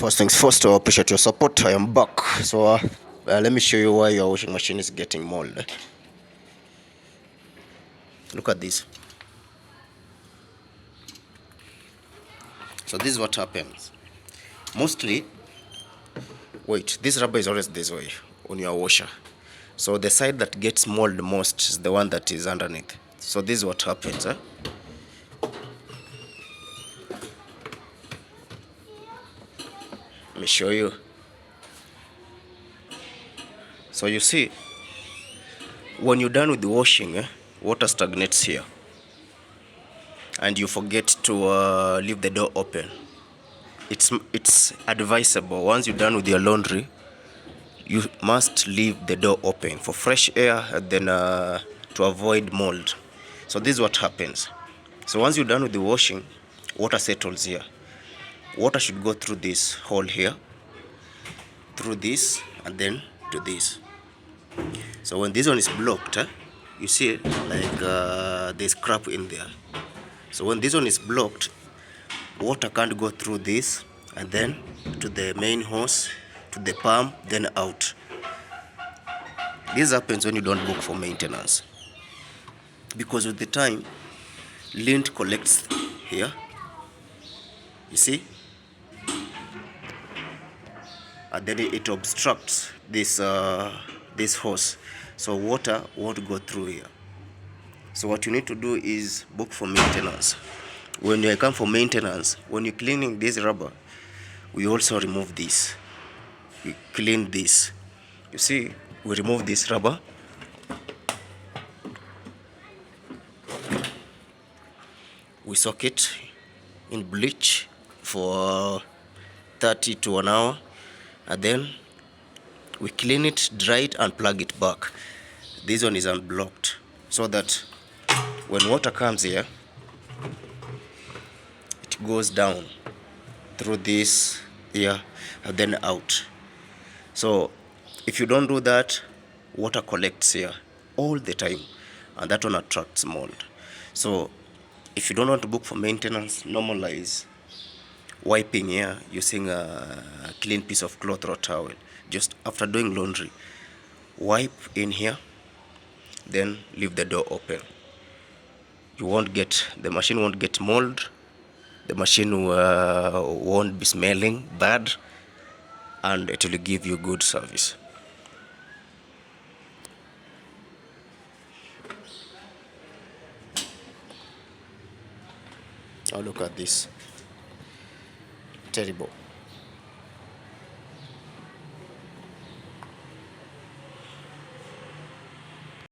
First things first, I appreciate your support. I am back. So let me show you why your washing machine is getting mold. Look at this. So this is what happens. Mostly, wait, this rubber is always this way on your washer. So the side that gets mold most is the one that is underneath. So this is what happens. Let me show you. So you see, when you're done with the washing, water stagnates here. And you forget to leave the door open. It's advisable, once you're done with your laundry, you must leave the door open for fresh air and then to avoid mold. So this is what happens. So once you're done with the washing, water settles here. Water should go through this hole here, through this, and then to this. So when this one is blocked, you see like there's crap in there. So when this one is blocked, water can't go through this and then to the main hose, to the pump, then out. This happens when you don't book for maintenance, because with the time lint collects here, you see, and then it obstructs this this hose, so water won't go through here. So what you need to do is book for maintenance. When you come for maintenance, when you're cleaning this rubber, we also remove this. We clean this. You see, we remove this rubber. We soak it in bleach for 30 to an hour, and then we clean it, dry it, and plug it back. This one is unblocked, so that when water comes here, it goes down through this here and then out. So if you don't do that, water collects here all the time, and that one attracts mold. So if you don't want to book for maintenance, normalize wiping here using a clean piece of cloth or towel. Just after doing laundry, wipe in here, then leave the door open. The machine won't get mold, the machine won't be smelling bad, and it will give you good service. Now look at this. Terrible.